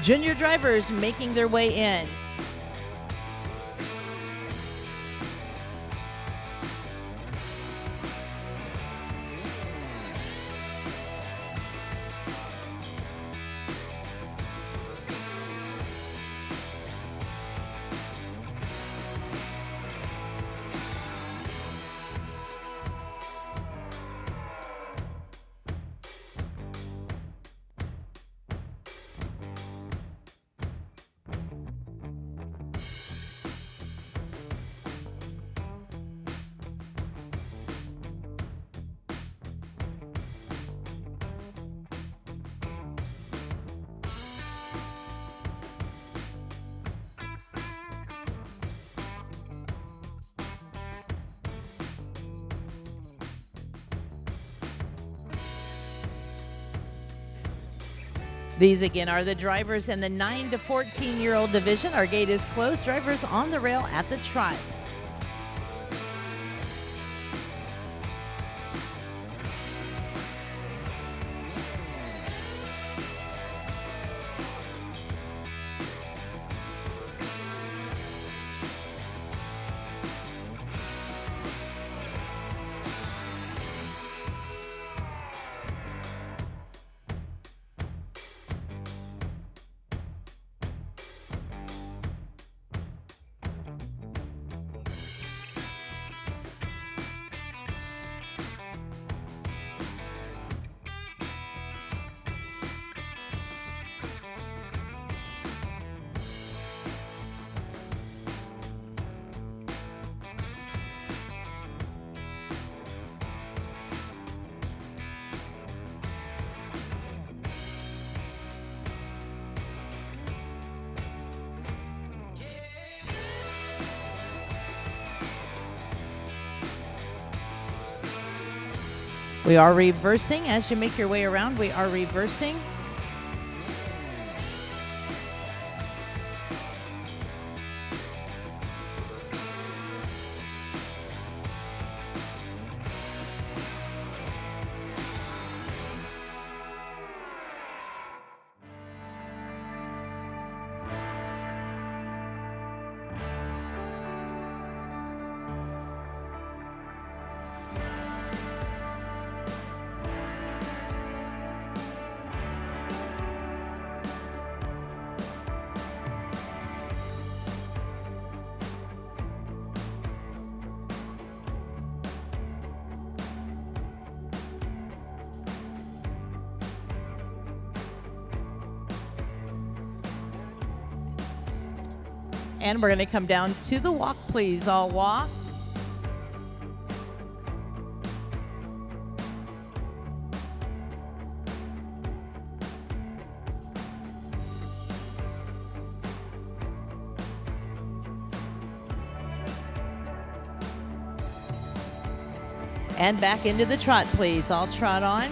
Junior drivers making their way in. These again are the drivers in the 9 to 14-year-old division. Our gate is closed. Drivers on the rail at the trot. We are reversing as you make your way around. We are reversing. And we're going to come down to the walk, please. All walk. And back into the trot, please. All trot on.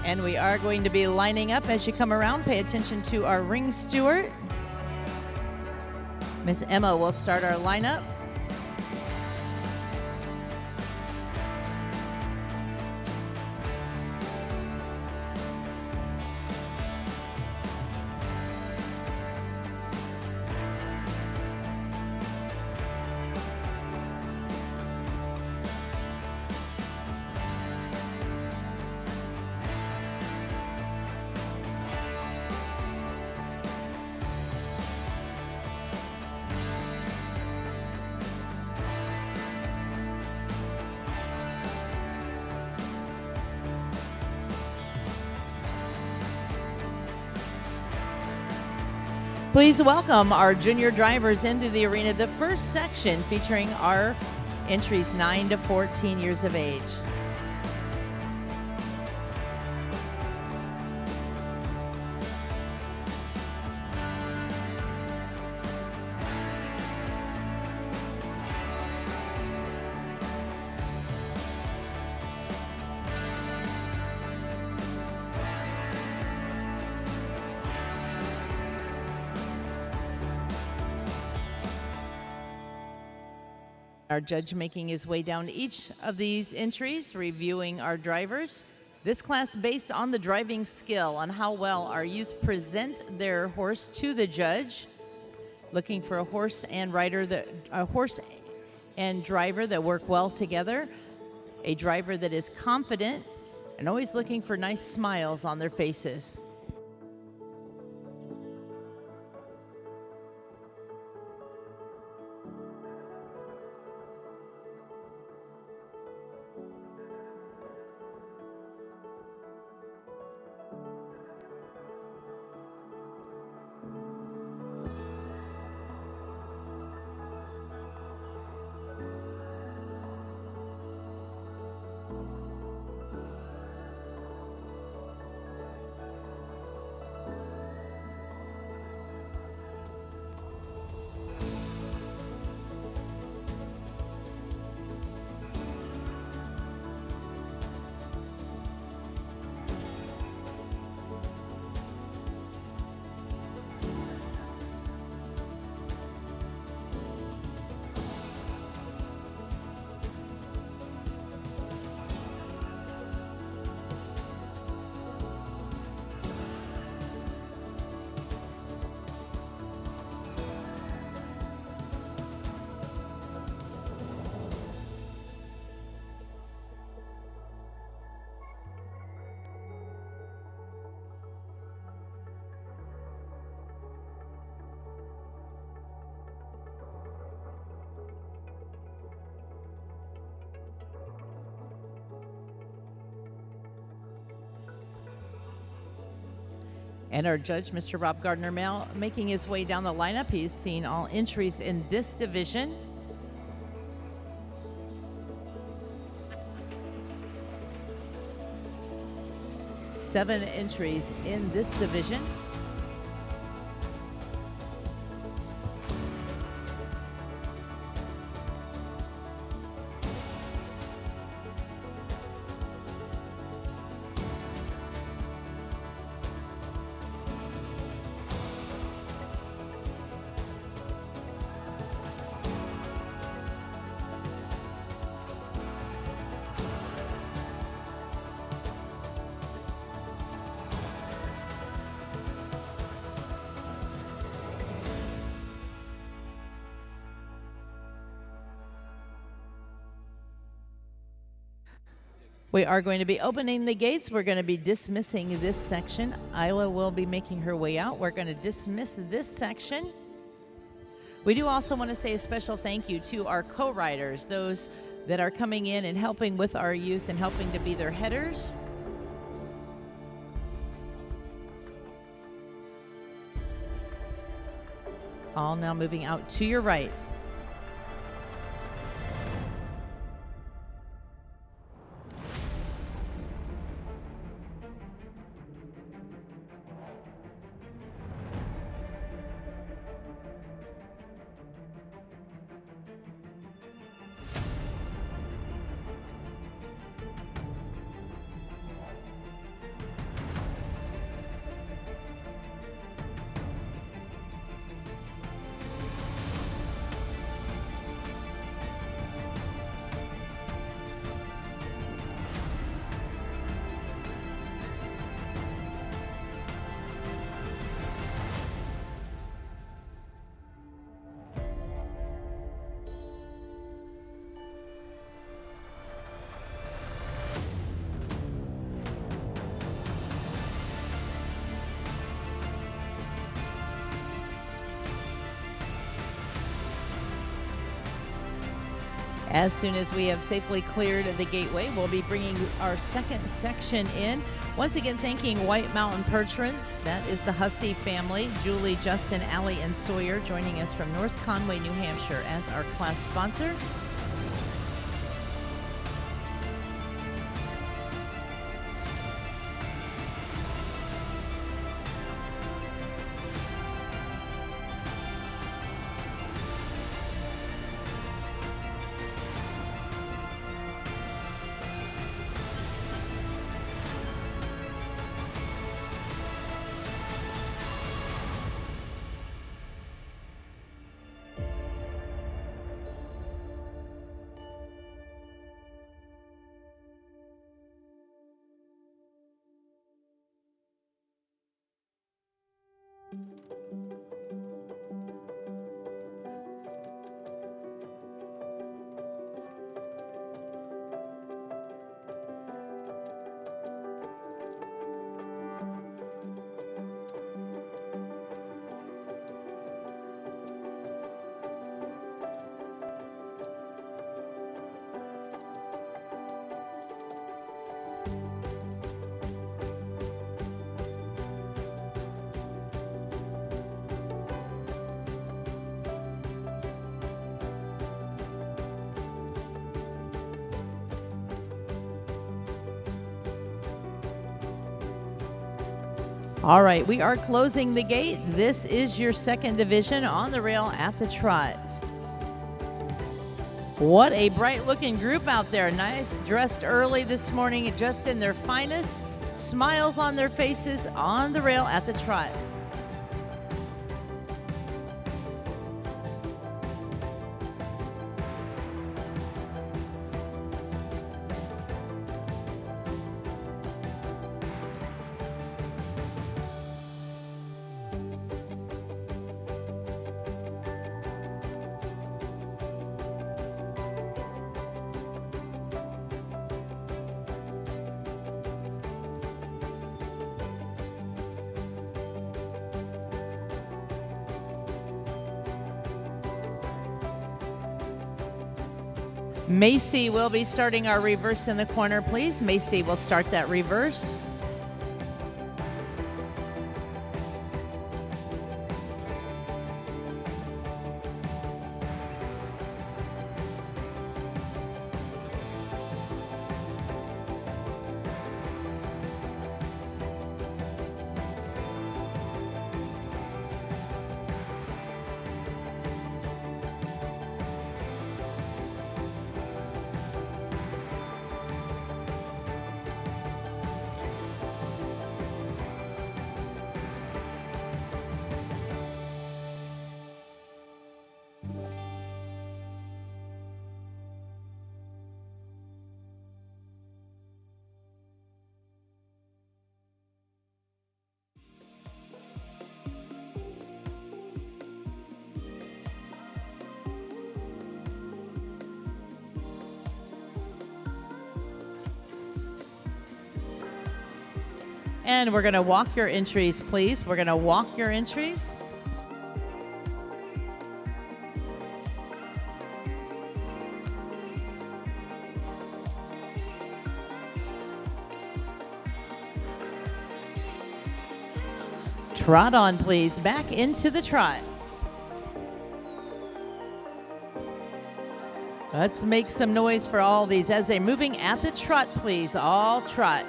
And we are going to be lining up as you come around. Pay attention to our ring steward. Miss Emma will start our lineup. Please welcome our junior drivers into the arena, the first section featuring our entries 9 to 14 years of age. Our judge making his way down each of these entries, reviewing our drivers. This class based on the driving skill, on how well our youth present their horse to the judge. Looking for a horse and rider, a horse and driver that work well together. A driver that is confident and always looking for nice smiles on their faces. And our judge, Mr. Rob Gardner, making his way down the lineup. He's seen all entries in this division. Seven entries in this division. We are going to be opening the gates. We're going to be dismissing this section. Isla will be making her way out. We're going to dismiss this section. We do also want to say a special thank you to our co-riders, those that are coming in and helping with our youth and helping to be their headers. All now moving out to your right. As soon as we have safely cleared the gateway, we'll be bringing our second section in. Once again, thanking White Mountain Percherons. That is the Hussey family. Julie, Justin, Allie, and Sawyer joining us from North Conway, New Hampshire as our class sponsor. All right, we are closing the gate. This is your second division on the rail at the trot. What a bright looking group out there. Nice, dressed early this morning, just in their finest, smiles on their faces on the rail at the trot. Macy will be starting our reverse in the corner, please. Macy will start that reverse. And we're going to walk your entries, please. We're going to walk your entries. Trot on, please. Back into the trot. Let's make some noise for all these as they're moving at the trot, please. All trot.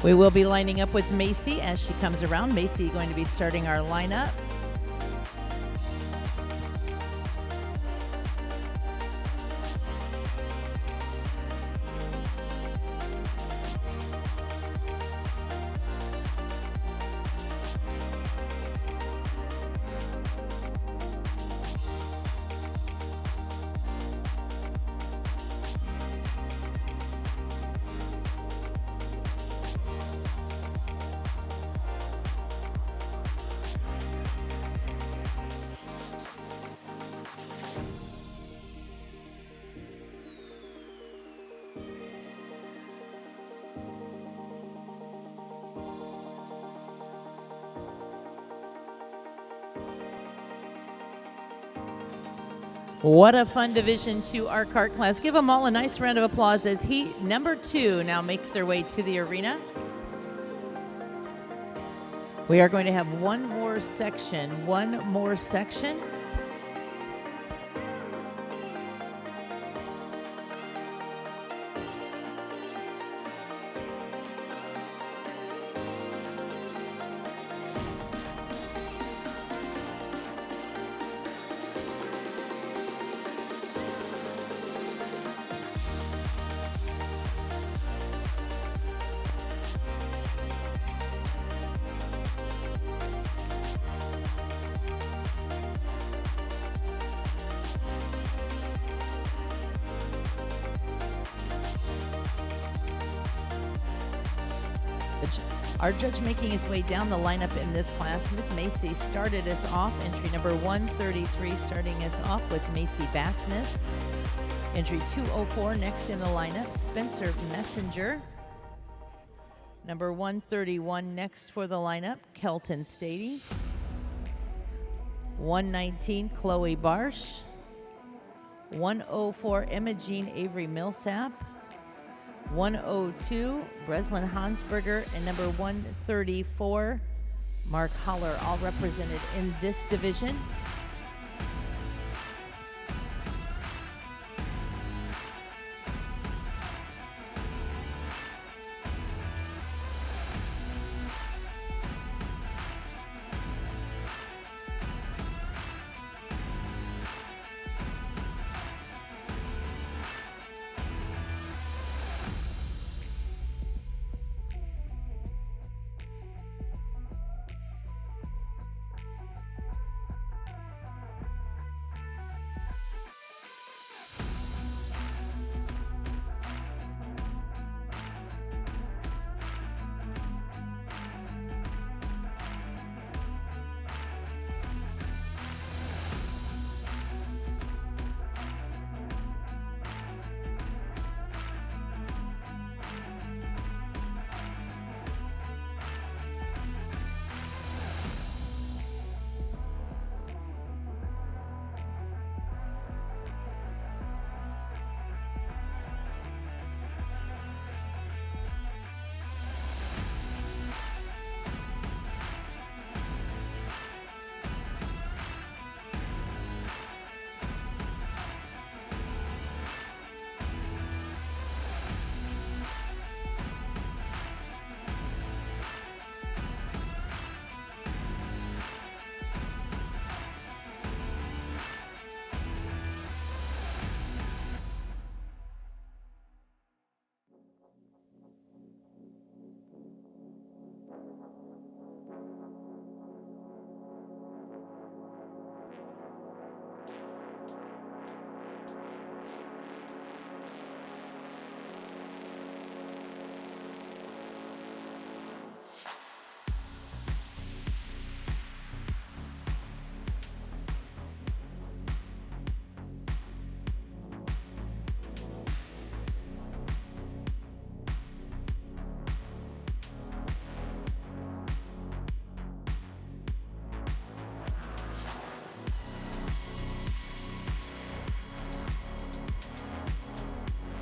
We will be lining up with Macy as she comes around. Macy going to be starting our lineup. What a fun Division II art kart class. Give them all a nice round of applause as heat number 2 now makes their way to the arena. We are going to have one more section. Our judge making his way down the lineup in this class, Miss Macy started us off. Entry number 133 starting us off with Macy Bassness. Entry 204 next in the lineup, Spencer Messenger. Number 131 next for the lineup, Kelton Stady. 119, Chloe Barsh. 104, Emma Jean Avery Millsap. 102, Breslin Hansberger, and number 134, Mark Holler, all represented in this division.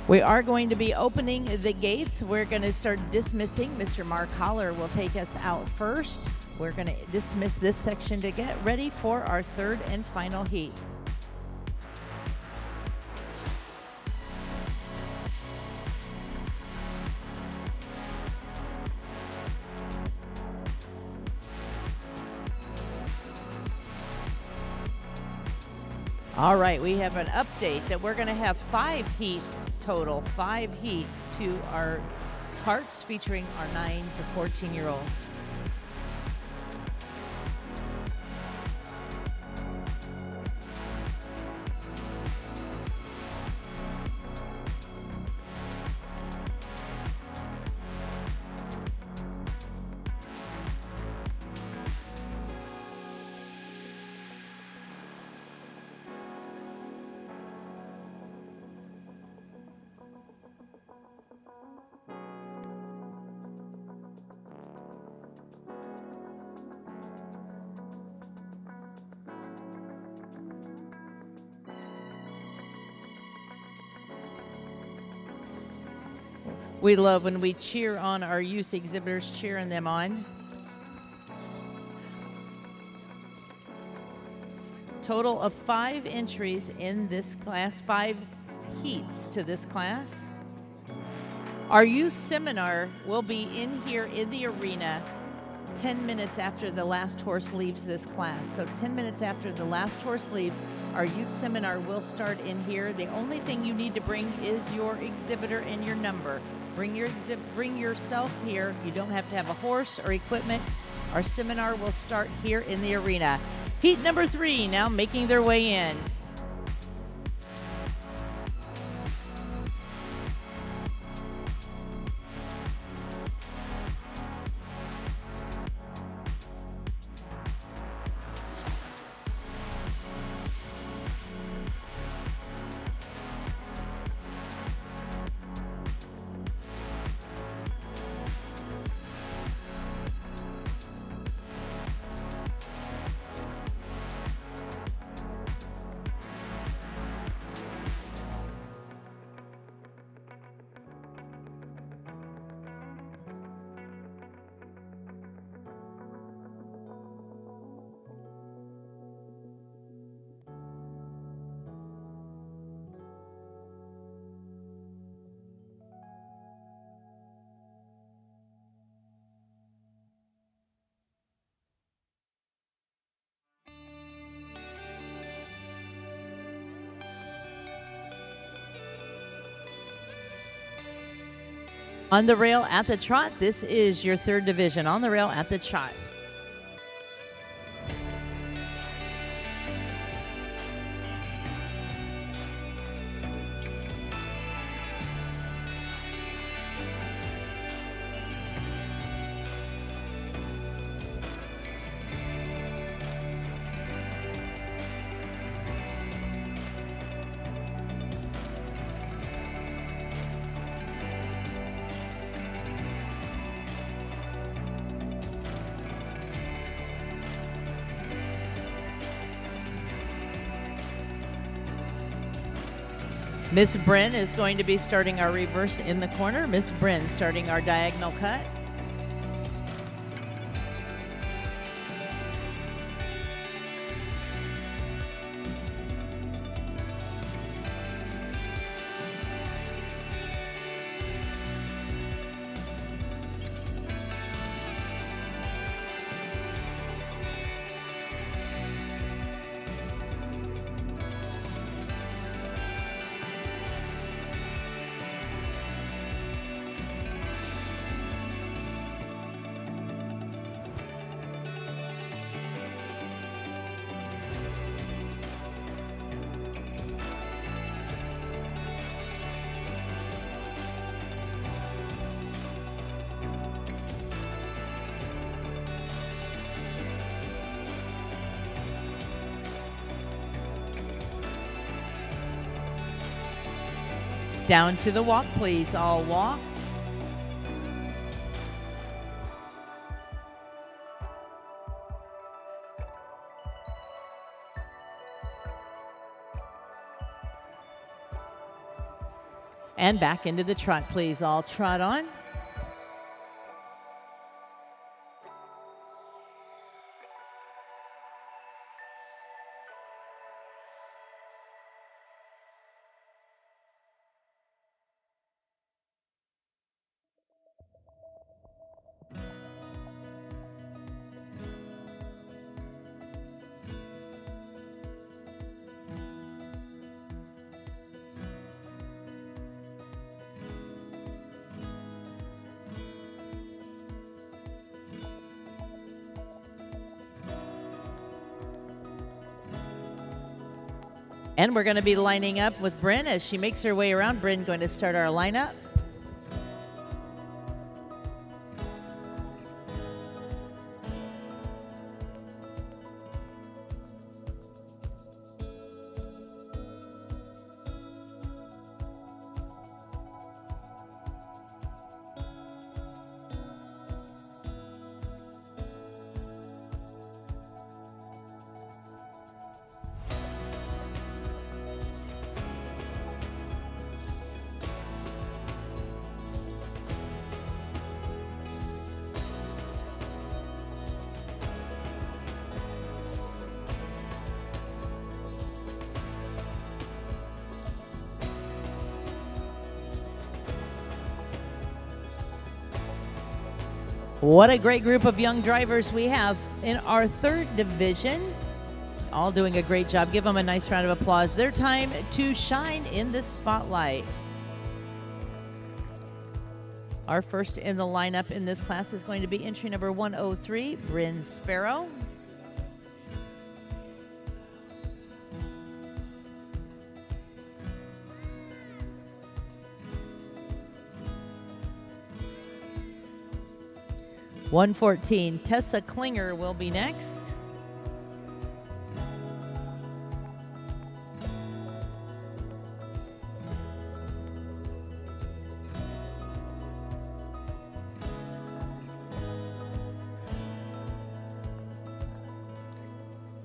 We are going to be opening the gates. We're going to start dismissing. Mr. Mark Holler will take us out first. We're going to dismiss this section to get ready for our third and final heat. All right, we have an update that we're going to have 5 heats total, 5 heats to our karts featuring our 9 to 14-year-olds. We love when we cheer on our youth exhibitors, cheering them on. Total of 5 entries in this class, 5 heats to this class. Our youth seminar will be in here in the arena 10 minutes after the last horse leaves this class. So 10 minutes after the last horse leaves, our youth seminar will start in here. The only thing you need to bring is your exhibitor and your number. Bring yourself here. You don't have to have a horse or equipment. Our seminar will start here in the arena. Heat number 3 now making their way in. On the rail at the trot, this is your 3rd division. On the rail at the trot. Miss Bryn is going to be starting our reverse in the corner. Miss Bryn starting our diagonal cut. Down to the walk, please. All walk. And back into the trot, please. All trot on. And we're going to be lining up with Bryn as she makes her way around. Bryn going to start our lineup. What a great group of young drivers we have in our third division. All doing a great job. Give them a nice round of applause. Their time to shine in the spotlight. Our first in the lineup in this class is going to be entry number 103, Bryn Sparrow. (114) Tessa Klinger will be next.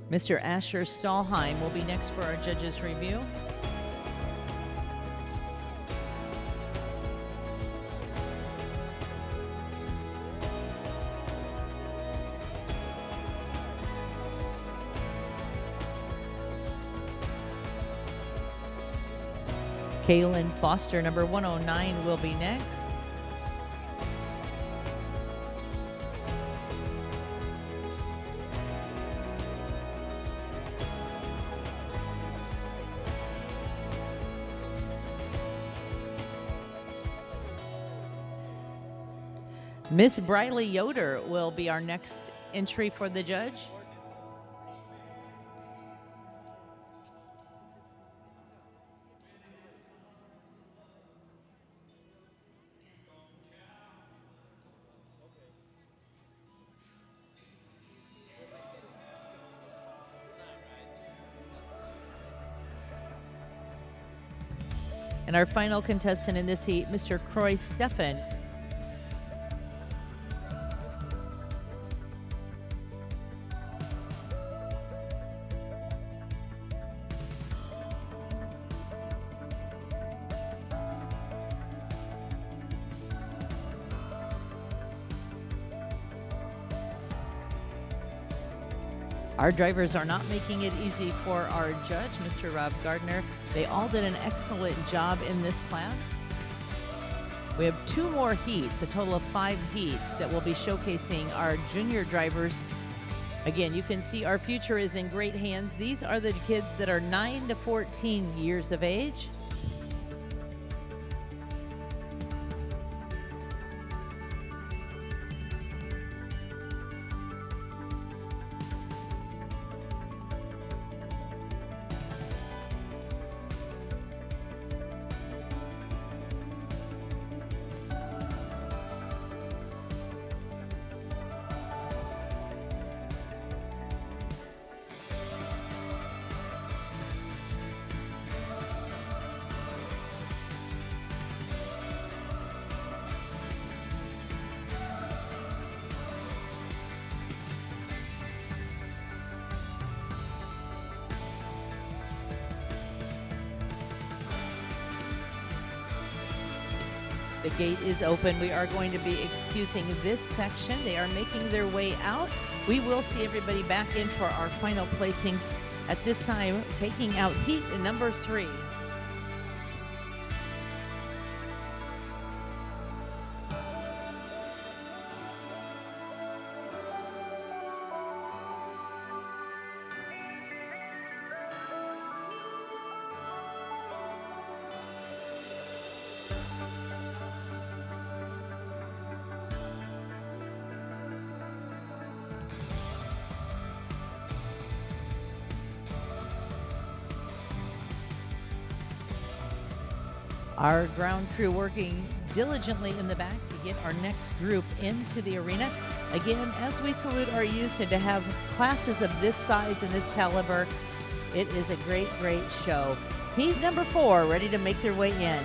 Mr. Asher Stahlheim will be next for our judges' review. Kaylin Foster, number 109, will be next. Miss Briley Yoder will be our next entry for the judge. And our final contestant in this heat, Mr. Croy Steffen. Our drivers are not making it easy for our judge, Mr. Rob Gardner. They all did an excellent job in this class. We have 2 more heats, a total of 5 heats that will be showcasing our junior drivers. Again, you can see our future is in great hands. These are the kids that are 9 to 14 years of age. The gate is open. We are going to be excusing this section. They are making their way out. We will see everybody back in for our final placings. At this time, taking out heat number 3. Our ground crew working diligently in the back to get our next group into the arena. Again, as we salute our youth, and to have classes of this size and this caliber, it is a great, great show. Heat number 4 ready to make their way in.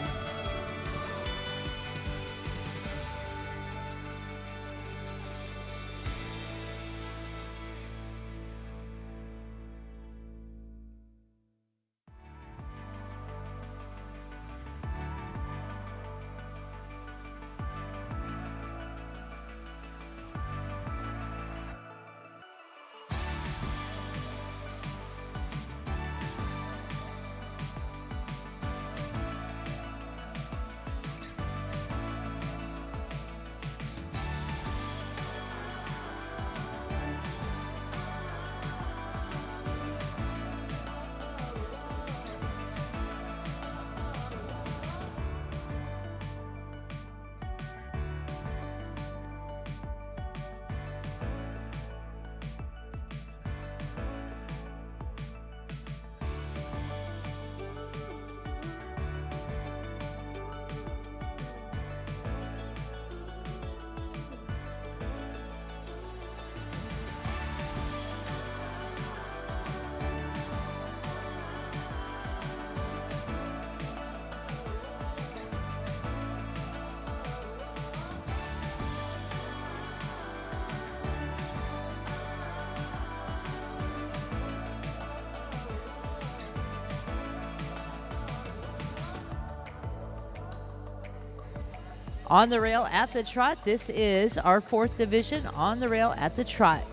On the rail at the trot, this is our 4th division on the rail at the trot.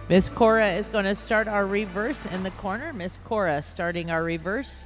Miss Cora is going to start our reverse in the corner. Miss Cora starting our reverse.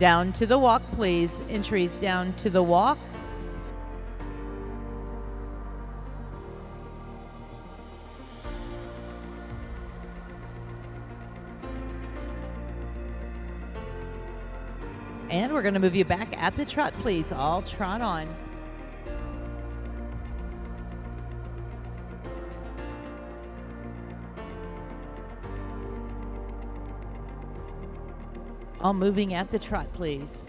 Down to the walk, please. Entries down to the walk. And we're going to move you back at the trot, please. All trot on. All moving at the trot, please.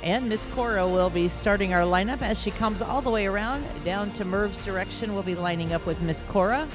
And Miss Cora will be starting our lineup as she comes all the way around down to Merv's direction. We'll be lining up with Miss Cora.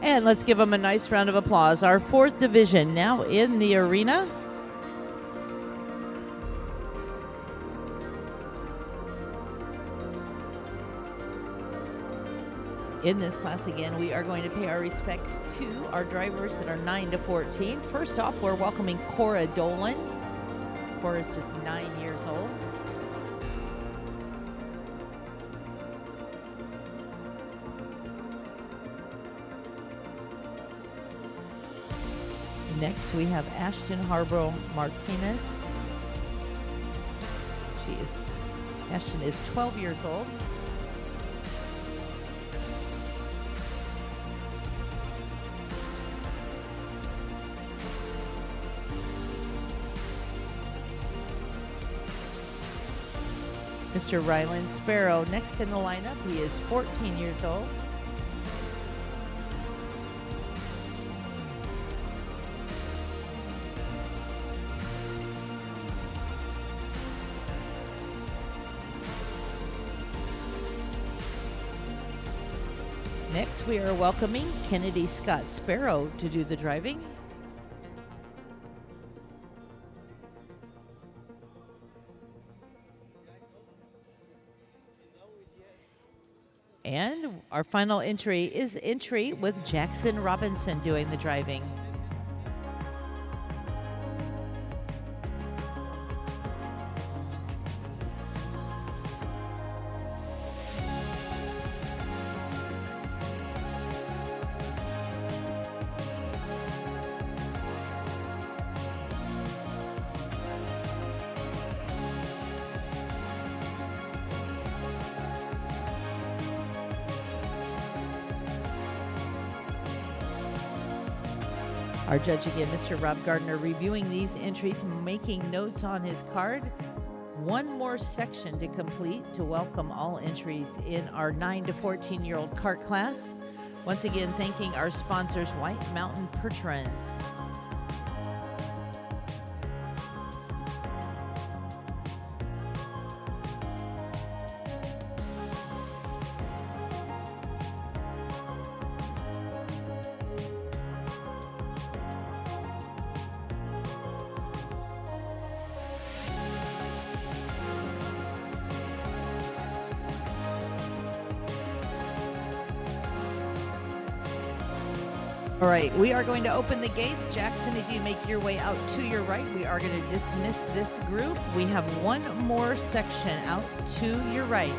And let's give them a nice round of applause. Our 4th division now in the arena. In this class again, we are going to pay our respects to our drivers that are 9 to 14. First off, we're welcoming Cora Dolan. Cora is just 9 years old. Next, we have Ashton Harborough Martinez. Ashton is 12 years old. Mr. Ryland Sparrow next in the lineup. He is 14 years old. Next, we are welcoming Kennedy Scott Sparrow to do the driving. And our final entry is entry with Jackson Robinson doing the driving. Our judge again, Mr. Rob Gardner, reviewing these entries, making notes on his card. One more section to complete to welcome all entries in our 9 to 14-year-old kart class. Once again, thanking our sponsors, White Mountain Percherons. All right, we are going to open the gates. Jackson, if you make your way out to your right, we are going to dismiss this group. We have one more section out to your right.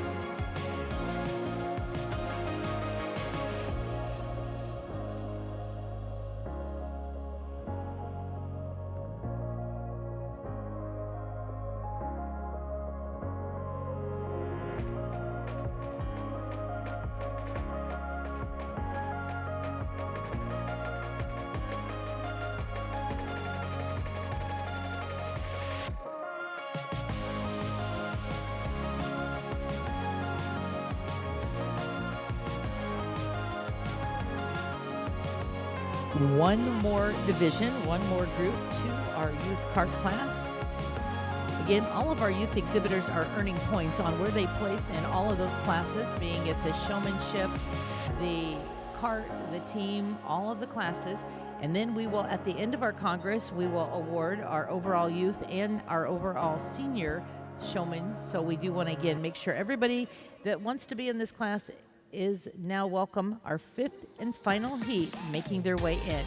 One more division, one more group to our youth kart class. Again, all of our youth exhibitors are earning points on where they place in all of those classes, being it the showmanship, the kart, the team, all of the classes. And then we will, at the end of our Congress, we will award our overall youth and our overall senior showman. So we do want to, again, make sure everybody that wants to be in this class is now welcome. Our fifth and final heat making their way in.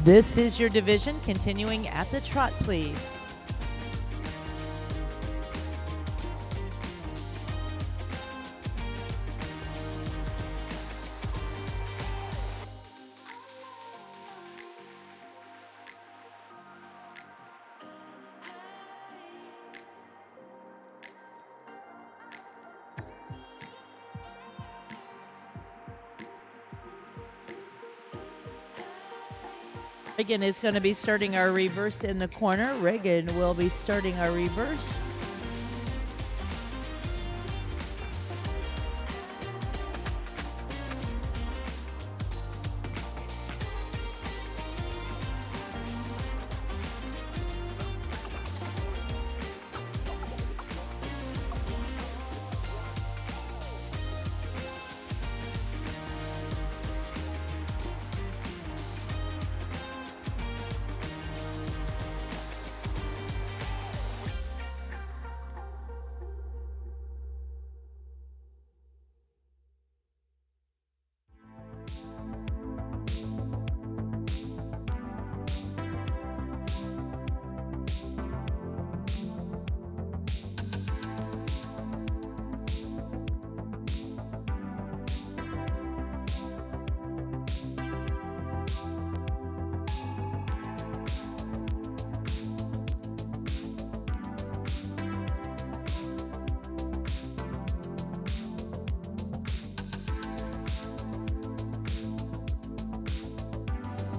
This is your division, continuing at the trot, please. Reagan is going to be starting our reverse in the corner. Reagan will be starting our reverse.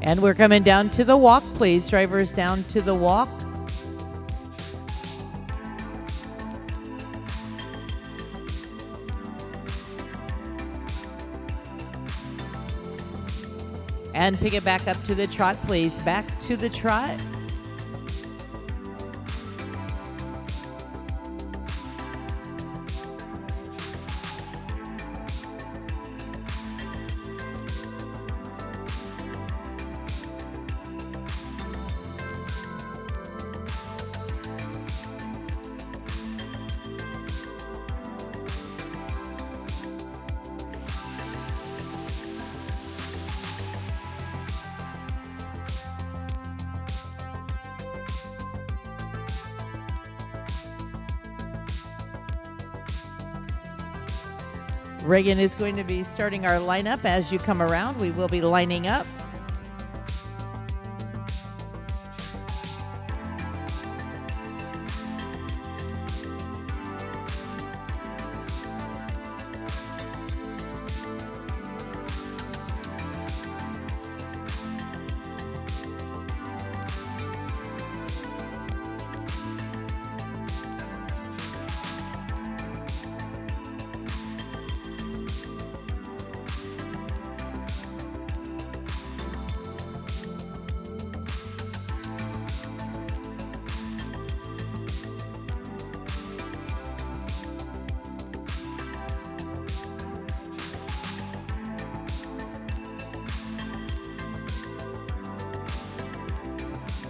And we're coming down to the walk, please. Drivers down to the walk. And pick it back up to the trot, please. Back to the trot. Reagan is going to be starting our lineup. As you come around, we will be lining up.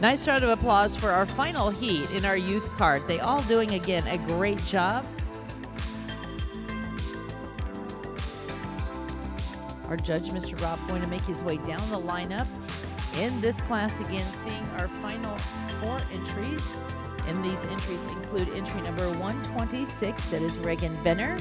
Nice round of applause for our final heat in our youth cart. They all doing, again, a great job. Our judge, Mr. Rob, going to make his way down the lineup in this class, again, seeing our final 4 entries. And these entries include entry number 126, that is Reagan Benner.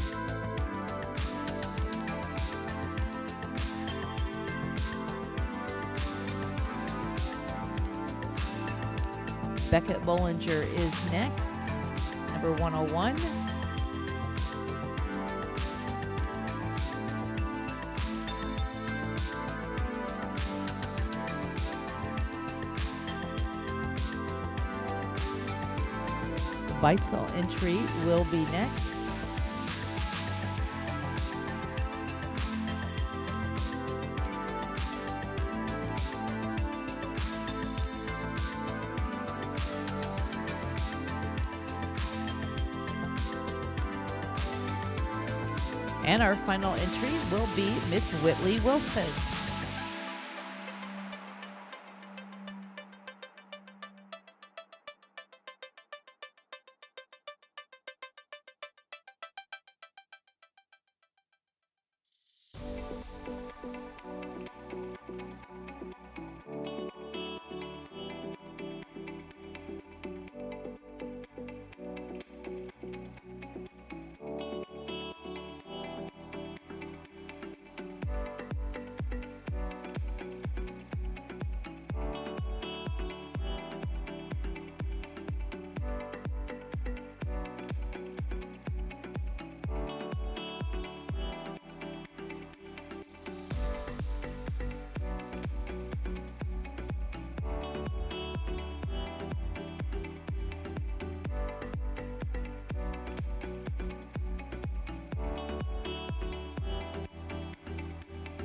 Beckett Bollinger is next, number 101. Beisel entry will be next. And our final entry will be Miss Whitley Wilson.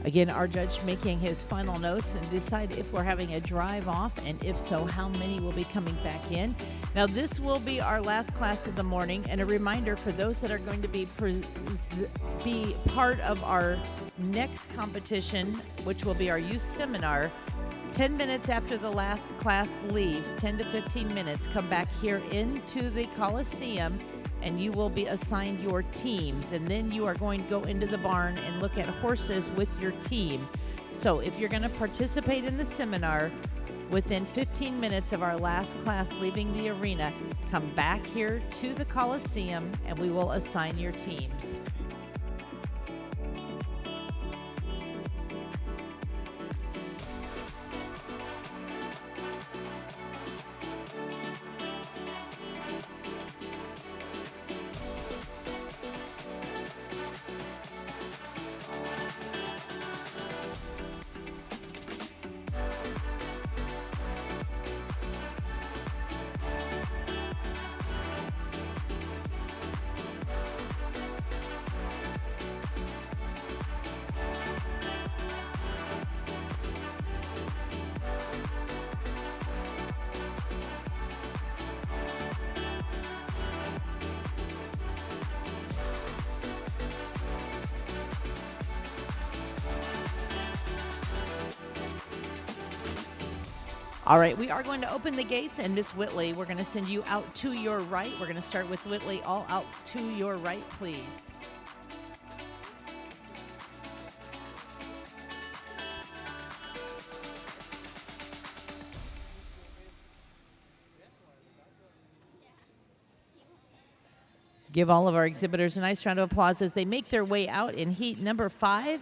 Again, our judge making his final notes and decide if we're having a drive off, and if so, how many will be coming back in. Now, this will be our last class of the morning, and a reminder for those that are going to be part of our next competition, which will be our youth seminar. 10 minutes after the last class leaves, 10 to 15 minutes, come back here into the Coliseum, and you will be assigned your teams, and then you are going to go into the barn and look at horses with your team. So if you're going to participate in the seminar within 15 minutes of our last class leaving the arena, come back here to the Coliseum and we will assign your teams. All right, we are going to open the gates, and Miss Whitley, we're going to send you out to your right. We're going to start with Whitley. All out to your right, please. Give all of our exhibitors a nice round of applause as they make their way out in heat number 5.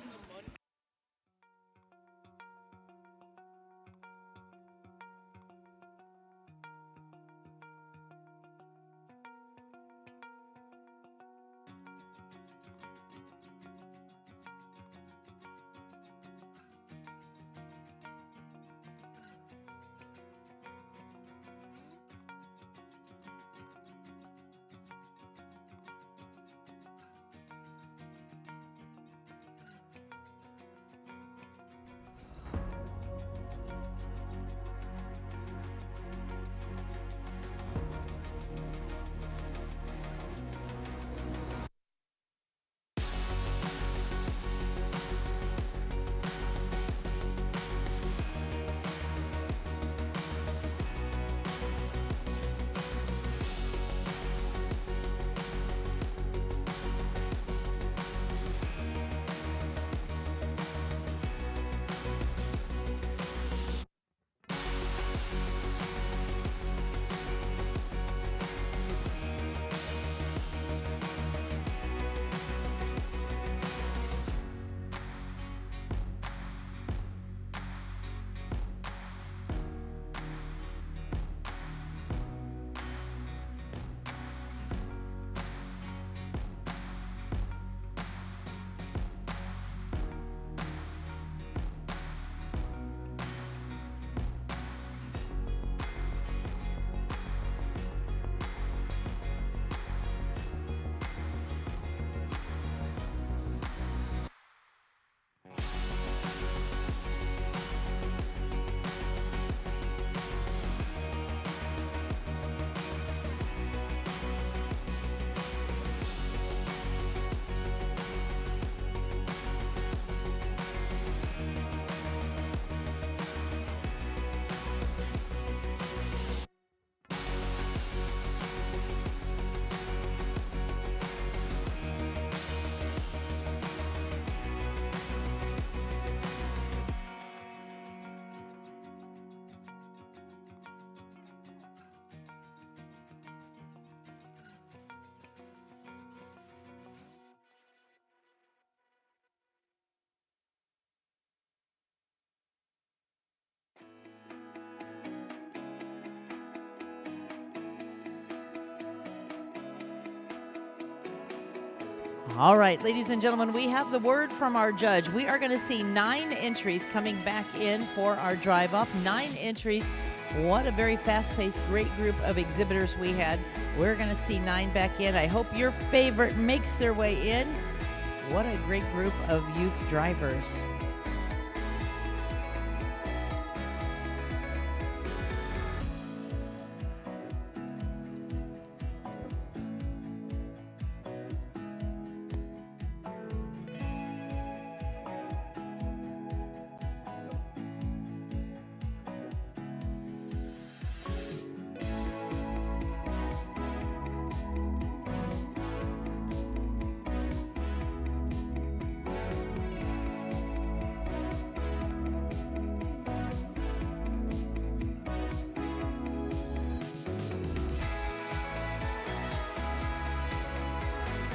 All right, ladies and gentlemen, we have the word from our judge. We are going to see 9 entries coming back in for our drive-off. 9 entries. What a very fast-paced, great group of exhibitors we had. We're going to see 9 back in. I hope your favorite makes their way in. What a great group of youth drivers.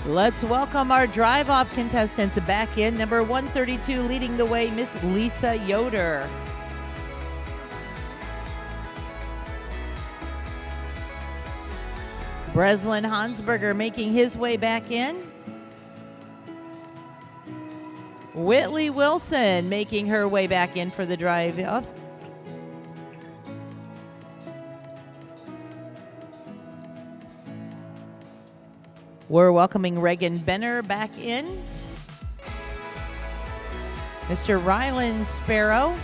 Let's welcome our drive-off contestants back in. Number 132 leading the way, Miss Lisa Yoder. Breslin Hansberger making his way back in. Whitley Wilson making her way back in for the drive-off. We're welcoming Reagan Benner back in. Mr. Rylan Sparrow.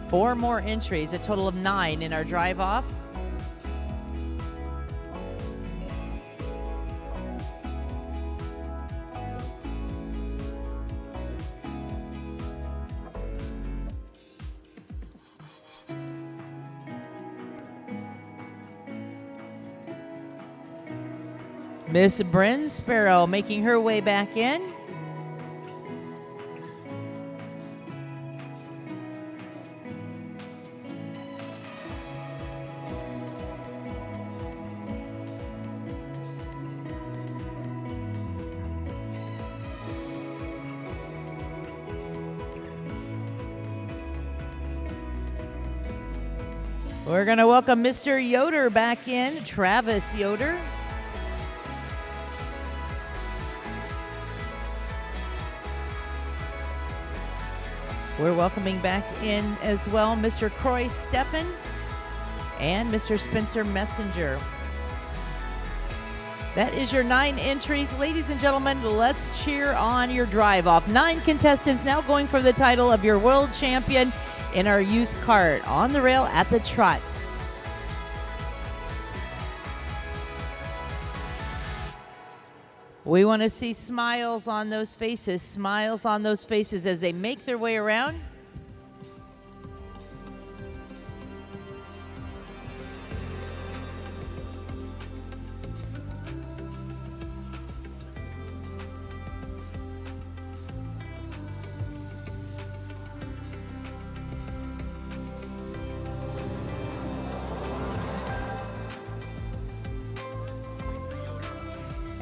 Four more entries, a total of 9 in our drive-off. Miss Bryn Sparrow making her way back in. We're going to welcome Mr. Yoder back in, Travis Yoder. We're welcoming back in as well Mr. Croy Steffen and Mr. Spencer Messenger. That is your 9 entries. Ladies and gentlemen, let's cheer on your drive-off. 9 contestants now going for the title of your world champion in our youth cart on the rail at the trot. We want to see smiles on those faces as they make their way around.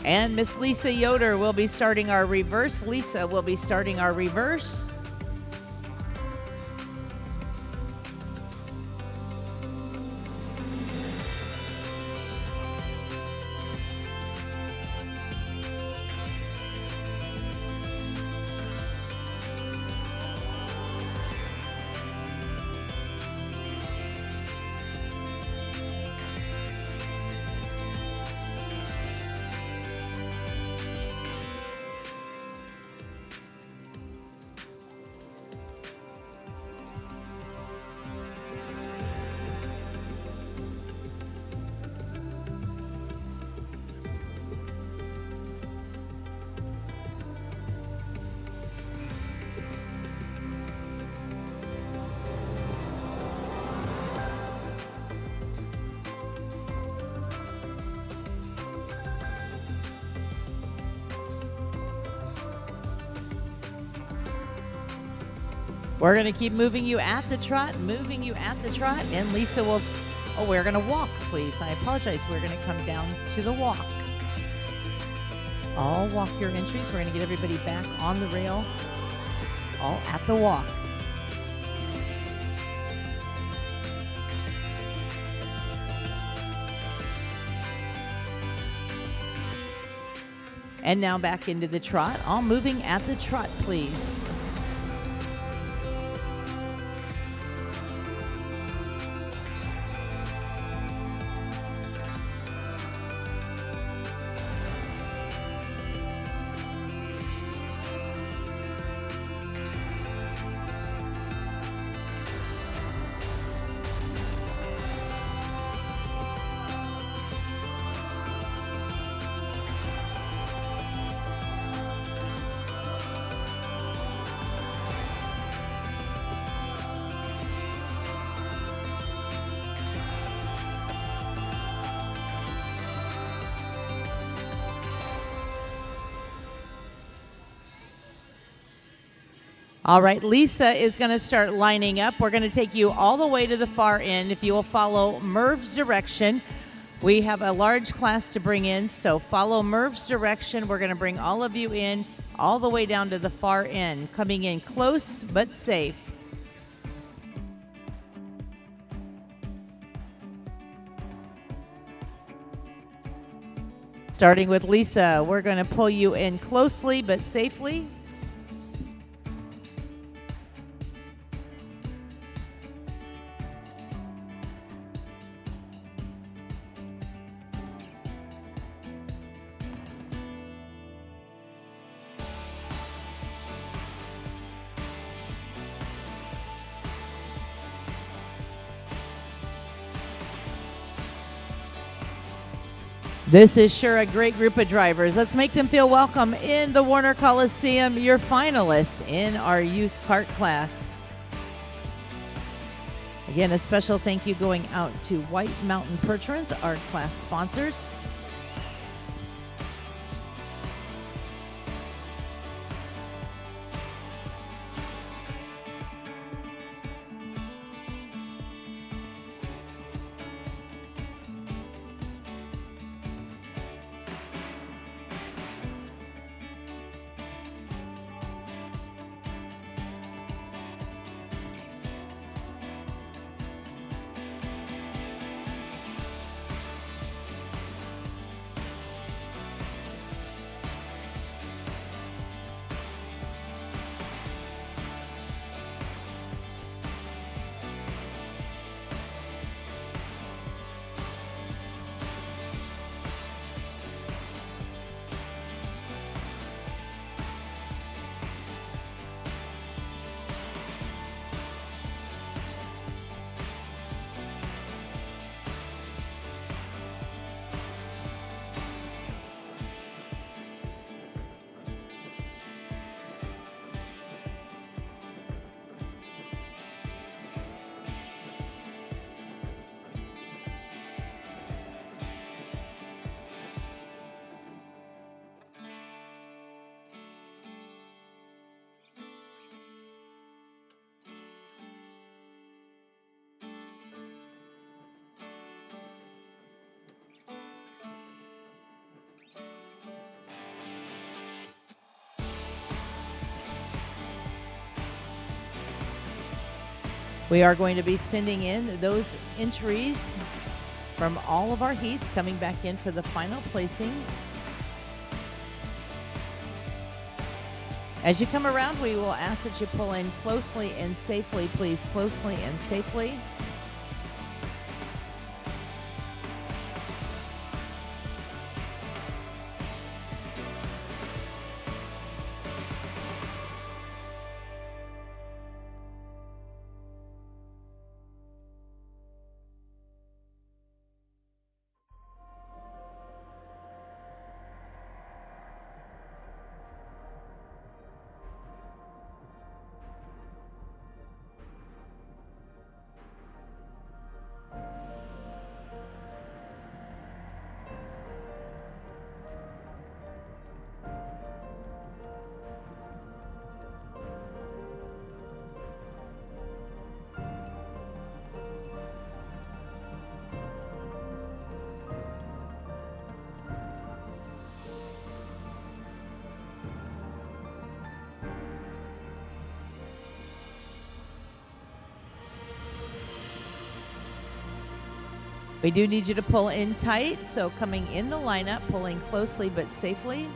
And Miss Lisa Yoder will be starting our reverse. Lisa will be starting our reverse. We're going to keep moving you at the trot, and Lisa will, oh, we're going to walk, please. I apologize. We're going to come down to the walk. All walk your entries. We're going to get everybody back on the rail, all at the walk. And now back into the trot, all moving at the trot, please. All right, Lisa is going to start lining up. We're going to take you all the way to the far end. If you will follow Merv's direction, we have a large class to bring in, so follow Merv's direction. We're going to bring all of you in all the way down to the far end, coming in close but safe. Starting with Lisa, we're going to pull you in closely but safely. This is sure a great group of drivers. Let's make them feel welcome in the Warner Coliseum, your finalist in our youth kart class. Again, a special thank you going out to White Mountain Percherons, our class sponsors. We are going to be sending in those entries from all of our heats, coming back in for the final placings. As you come around, we will ask that you pull in closely and safely, please, closely and safely. We do need you to pull in tight, so coming in the lineup, pulling closely but safely.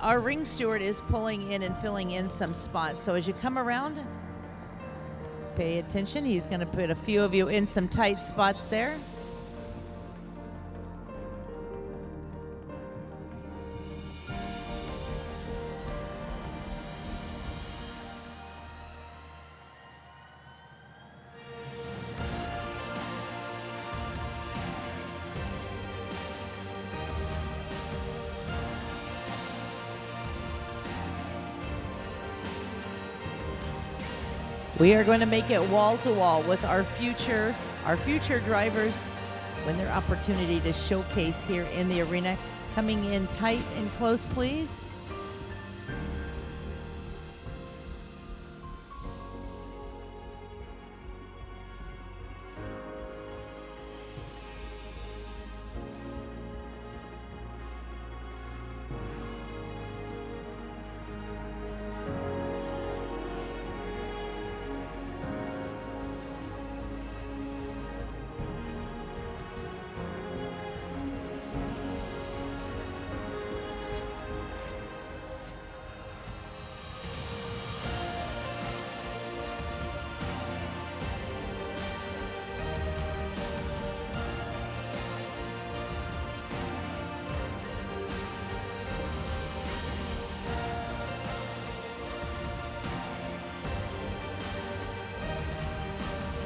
Our ring steward is pulling in and filling in some spots, so as you come around, pay attention. He's going to put a few of you in some tight spots there. We are going to make it wall to wall with our future drivers when their opportunity to showcase here in the arena. Coming in tight and close, please.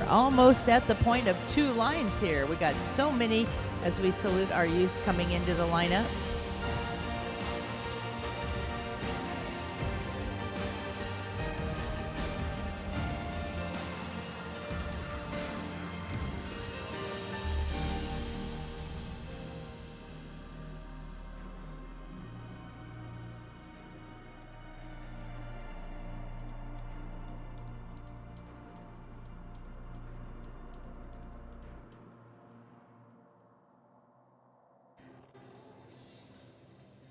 Almost at the point of 2 lines here. We got so many as we salute our youth coming into the lineup.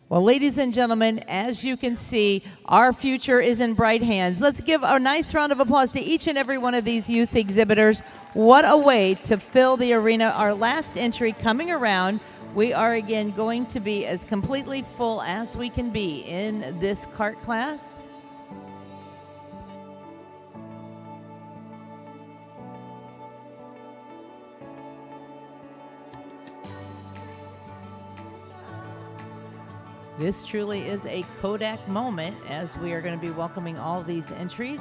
Well, ladies and gentlemen, as you can see, our future is in bright hands. Let's give a nice round of applause to each and every one of these youth exhibitors. What a way to fill the arena. Our last entry coming around. We are again going to be as completely full as we can be in this kart class. This truly is a Kodak moment as we are going to be welcoming all these entries.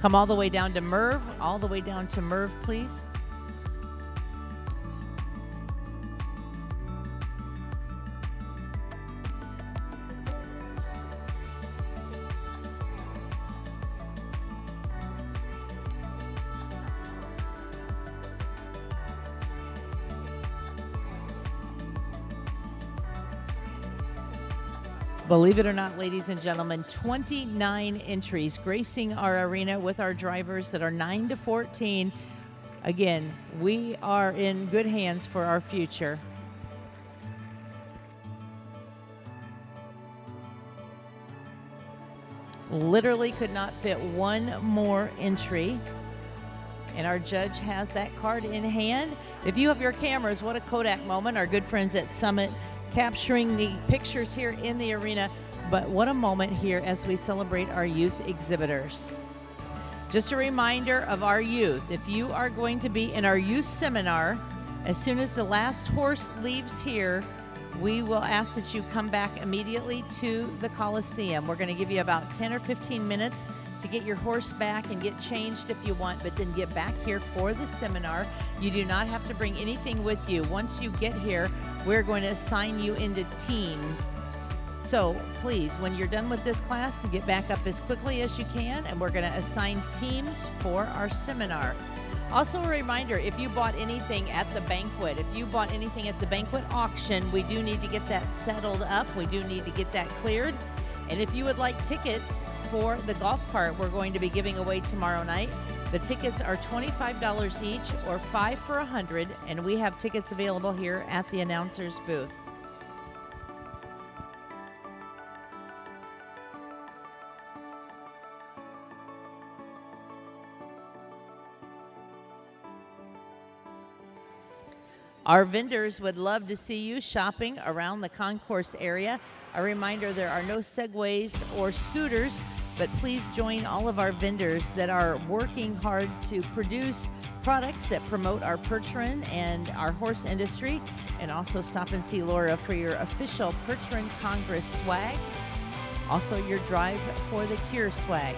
Come all the way down to Merv, please. Believe it or not, ladies and gentlemen, 29 entries gracing our arena with our drivers that are 9 to 14. Again, we are in good hands for our future. Literally could not fit one more entry. And our judge has that card in hand. If you have your cameras, what a Kodak moment. Our good friends at Summit capturing the pictures here in the arena. But what a moment here as we celebrate our youth exhibitors. Just a reminder of our youth. If you are going to be in our youth seminar, as soon as the last horse leaves here, we will ask that you come back immediately to the Coliseum. We're going to give you about 10 or 15 minutes to get your horse back and get changed if you want, but then get back here for the seminar. You do not have to bring anything with you. Once you get here, we're going to assign you into teams. So please, when you're done with this class, get back up as quickly as you can, and we're going to assign teams for our seminar. Also a reminder, if you bought anything at the banquet, auction, we do need to get that settled up. We do need to get that cleared. And if you would like tickets for the golf cart we're going to be giving away tomorrow night, the tickets are $25 each or $5 for $100, and we have tickets available here at the announcer's booth. Our vendors would love to see you shopping around the concourse area. A reminder, there are no segways or scooters, but please join all of our vendors that are working hard to produce products that promote our perch run and our horse industry. And also stop and see Laura for your official Perch Run Congress swag. Also your Drive for the Cure swag.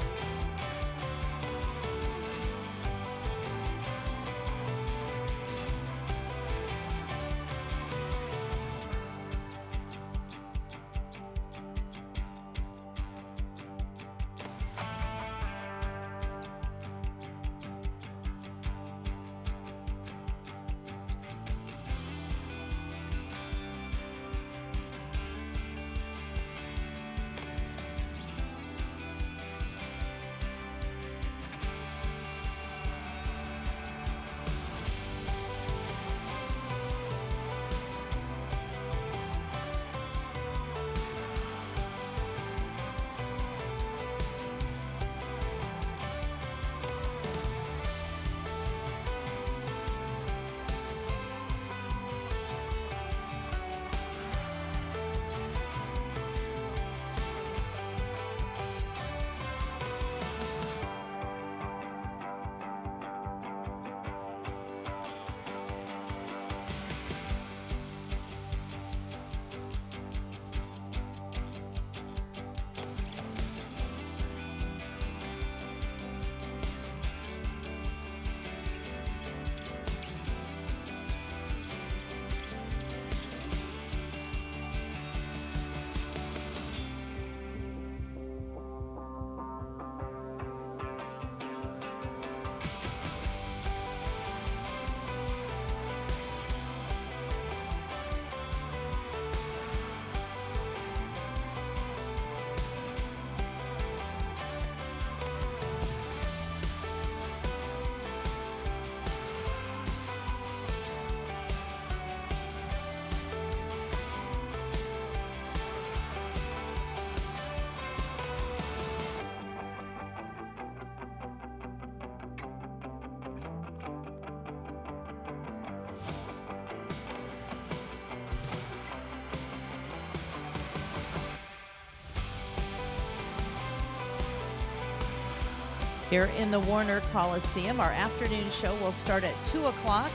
Here in the Warner Coliseum, our afternoon show will start at 2 o'clock,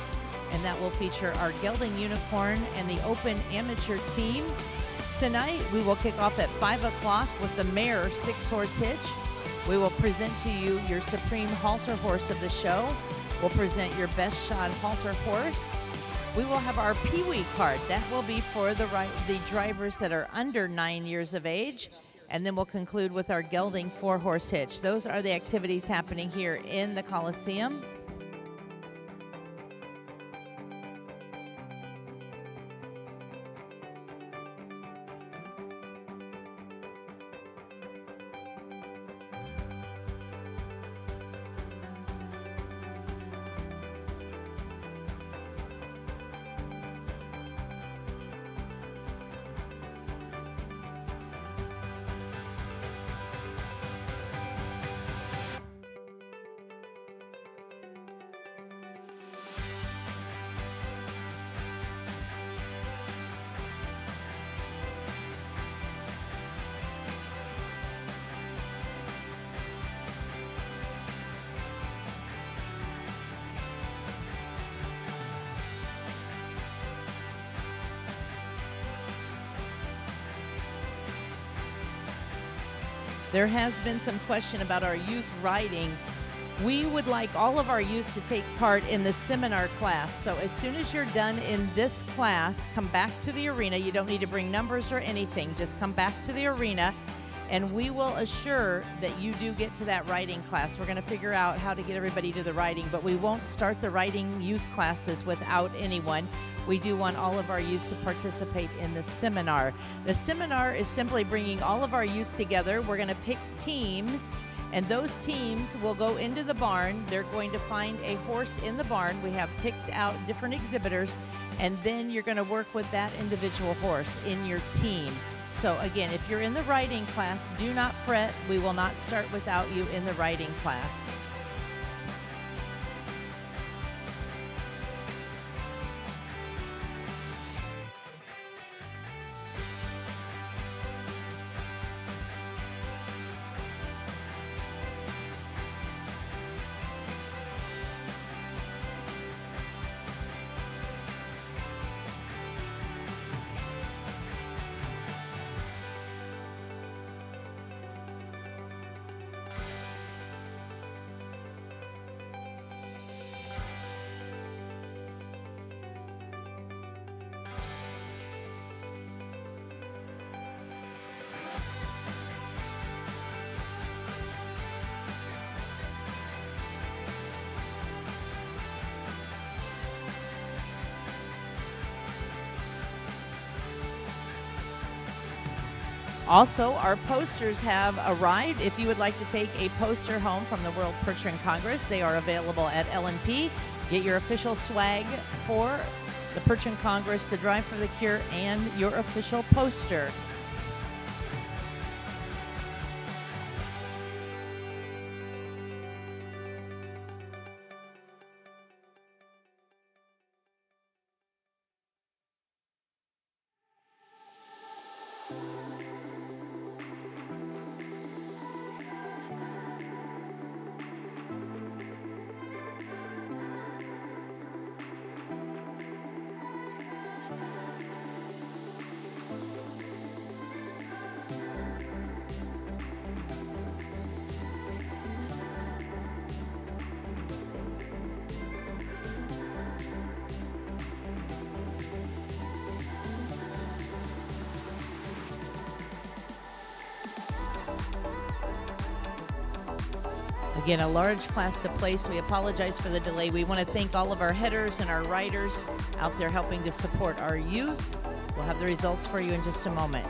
and that will feature our gelding unicorn and the open amateur team. Tonight, we will kick off at 5 o'clock with the Mare 6-horse hitch. We will present to you your supreme halter horse of the show. We'll present your best shod halter horse. We will have our Pee-wee cart. That will be for the drivers that are under 9 years of age. And then we'll conclude with our gelding 4-horse hitch. Those are the activities happening here in the Coliseum. There has been some question about our youth riding. We would like all of our youth to take part in the seminar class. So as soon as you're done in this class, come back to the arena. You don't need to bring numbers or anything. Just come back to the arena, and we will assure that you do get to that riding class. We're going to figure out how to get everybody to the riding, but we won't start the riding youth classes without anyone. We do want all of our youth to participate in the seminar. The seminar is simply bringing all of our youth together. We're going to pick teams, and those teams will go into the barn. They're going to find a horse in the barn. We have picked out different exhibitors, and then you're going to work with that individual horse in your team. So again, if you're in the riding class, do not fret. We will not start without you in the riding class. Also, our posters have arrived. If you would like to take a poster home from the World Percheron Congress, they are available at L&P. Get your official swag for the Percheron Congress, the Drive for the Cure, and your official poster. Again, a large class to place. We apologize for the delay. We want to thank all of our headers and our riders out there helping to support our youth. We'll have the results for you in just a moment.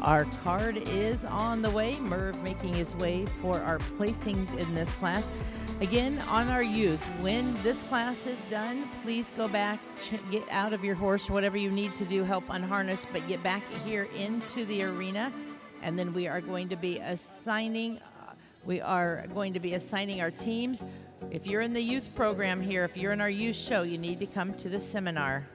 Our card is on the way. Merv making his way for our placings in this class. Again, on our youth, when this class is done, please go back, get out of your horse, whatever you need to do, help unharness, but get back here into the arena. And then we are going to be assigning our teams. If you're in the youth program here, if you're in our youth show, you need to come to the seminar.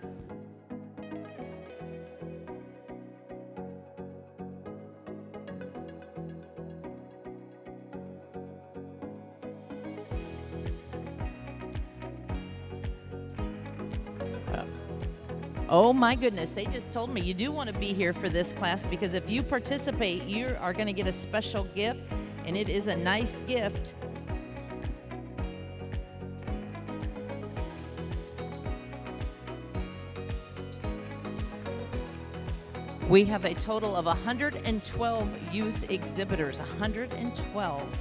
Oh my goodness, they just told me you do want to be here for this class, because if you participate, you are going to get a special gift, and it is a nice gift. We have a total of 112 youth exhibitors, 112.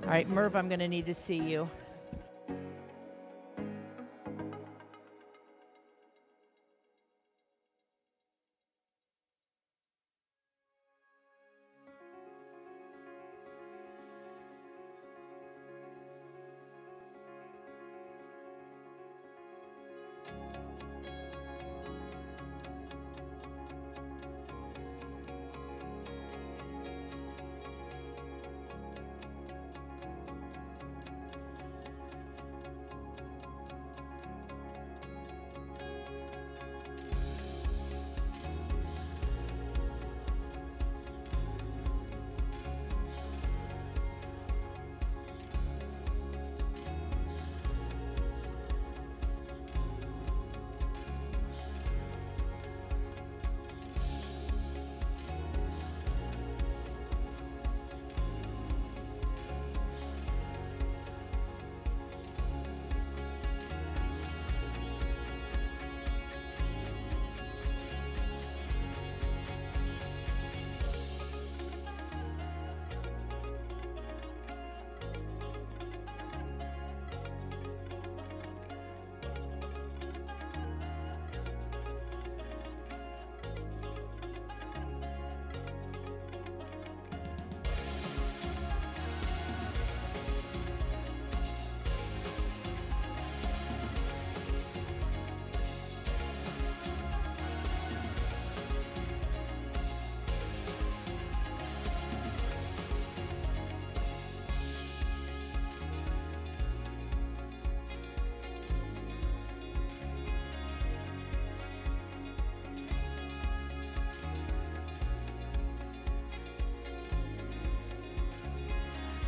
All right, Merv, I'm going to need to see you.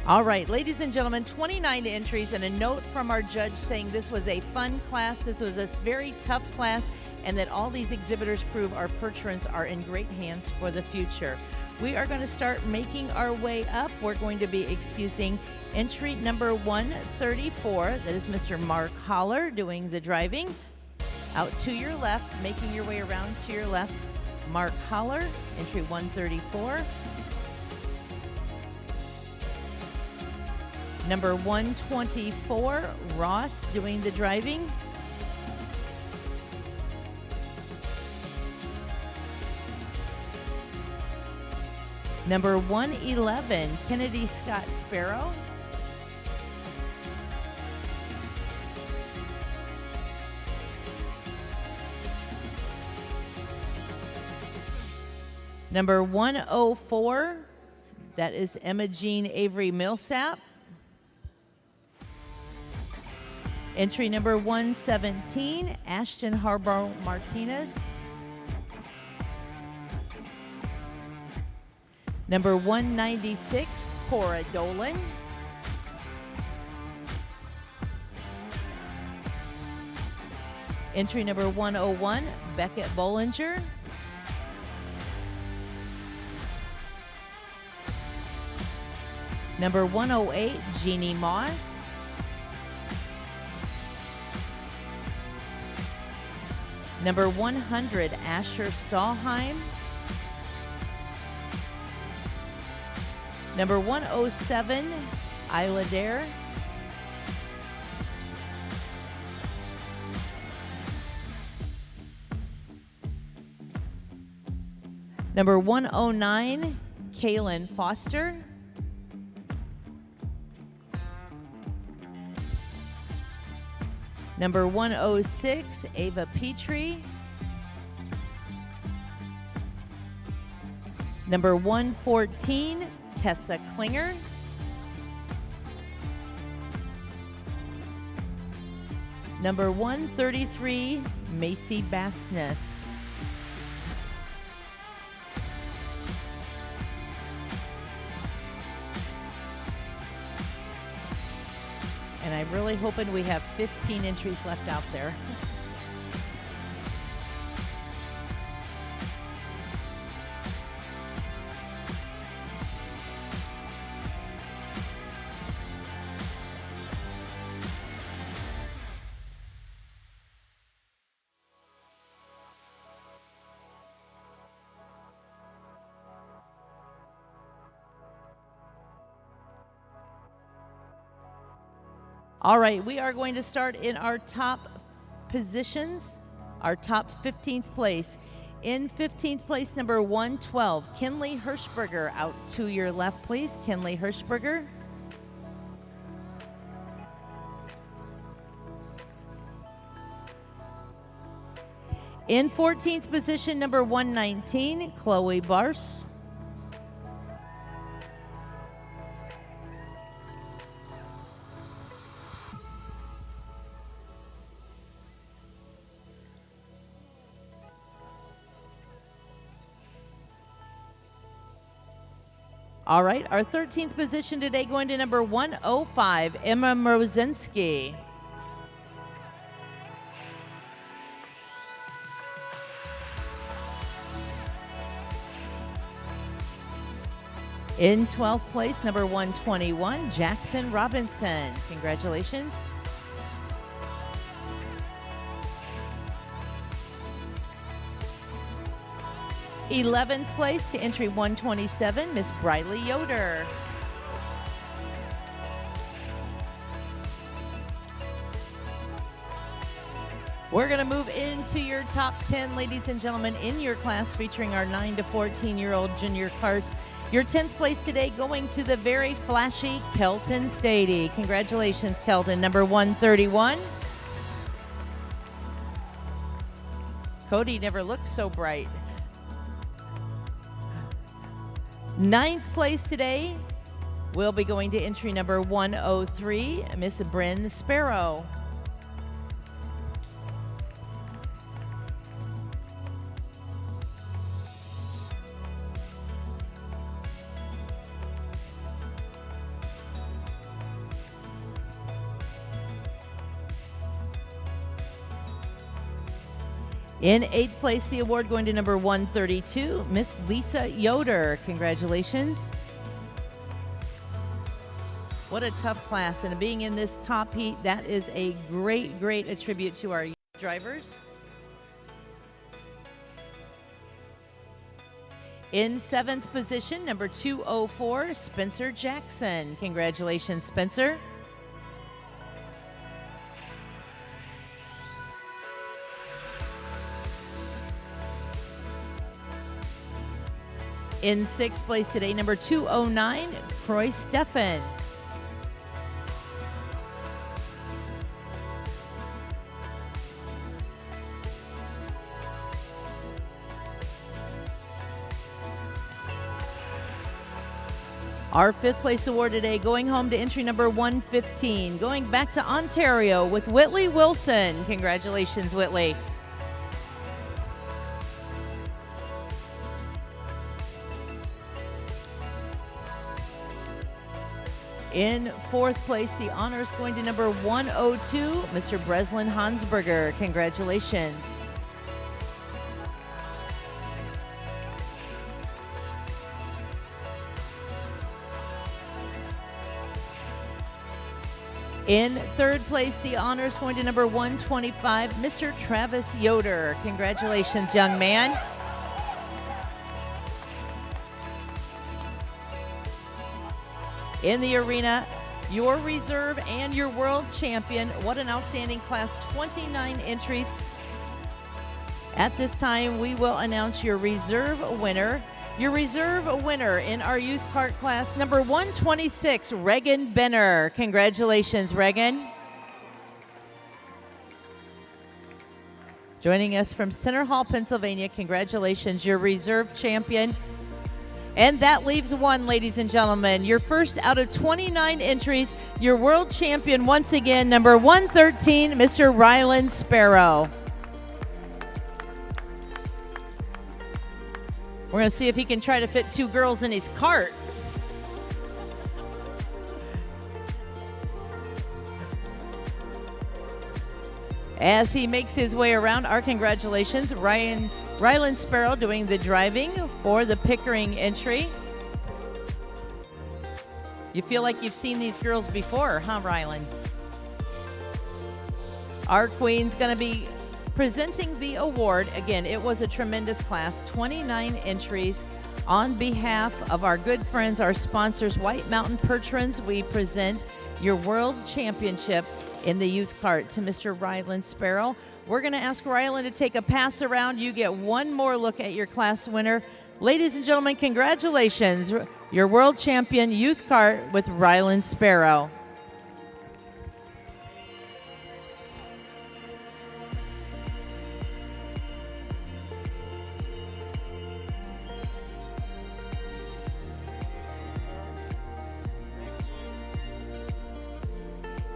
All right, ladies and gentlemen, 29 entries and a note from our judge saying this was a fun class, this was a very tough class, and that all these exhibitors prove our Percherons are in great hands for the future. We are going to start making our way up. We're going to be excusing entry number 134. That is Mr. Mark Holler doing the driving. Out to your left, making your way around to your left. Mark Holler, entry 134. Number 124, Ross doing the driving. Number 111, Kennedy Scott Sparrow. Number 104, that is Emma Jean Avery Millsap. Entry number 117, Ashton Harbaugh Martinez. Number 196, Cora Dolan. Entry number 101, Beckett Bollinger. Number 108, Jeannie Moss. Number 100, Asher Stahlheim. Number 107, Isla Dare. Number 109, Kaylin Foster. Number 106, Ava Petrie. Number 114, Tessa Klinger. Number 133, Macy Bassness. And I'm really hoping we have 15 entries left out there. All right, we are going to start in our top positions, our top 15th place. In 15th place, number 112, Kinley Hirschberger. Out to your left, please, Kinley Hirschberger. In 14th position, number 119, Chloe Bars. All right, our 13th position today going to number 105, Emma Mrozinski. In 12th place, number 121, Jackson Robinson. Congratulations. In 11th place to entry 127, Miss Briley Yoder. We're going to move into your top 10, ladies and gentlemen, in your class featuring our 9 to 14-year-old junior carts. Your 10th place today going to the very flashy Kelton Stady. Congratulations, Kelton, number 131. Cody never looked so bright. 9th place today will be going to entry number 103, Miss Bryn Sparrow. In 8th place, the award going to number 132, Miss Lisa Yoder. Congratulations. What a tough class, and being in this top heat, that is a great, great attribute to our drivers. In 7th position, number 204, Spencer Jackson. Congratulations, Spencer. In 6th place today, number 209, Croy Steffen. Our 5th place award today going home to entry number 115, going back to Ontario with Whitley Wilson. Congratulations, Whitley. In 4th place, the honor is going to number 102, Mr. Breslin Hansberger. Congratulations. In 3rd place, the honor is going to number 125, Mr. Travis Yoder. Congratulations, young man. In the arena, your reserve and your world champion. What an outstanding class, 29 entries. At this time, we will announce your reserve winner. Your reserve winner in our youth kart class, number 126, Regan Benner. Congratulations, Regan. Joining us from Center Hall, Pennsylvania, congratulations, your reserve champion. And that leaves one, ladies and gentlemen. Your first out of 29 entries, your world champion once again, number 113, Mr. Rylan Sparrow. We're going to see if he can try to fit 2 girls in his cart. As he makes his way around, our congratulations, Rylan Sparrow doing the driving for the Pickering entry. You feel like you've seen these girls before, huh, Rylan? Our queen's going to be presenting the award. Again, it was a tremendous class, 29 entries. On behalf of our good friends, our sponsors, White Mountain Percherons, we present your world championship in the youth kart to Mr. Rylan Sparrow. We're going to ask Rylan to take a pass around. You get one more look at your class winner. Ladies and gentlemen, congratulations, your world champion youth kart with Rylan Sparrow.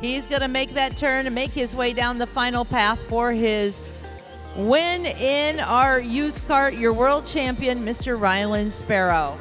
He's going to make that turn and make his way down the final path for his win in our youth kart, your world champion, Mr. Rylan Sparrow.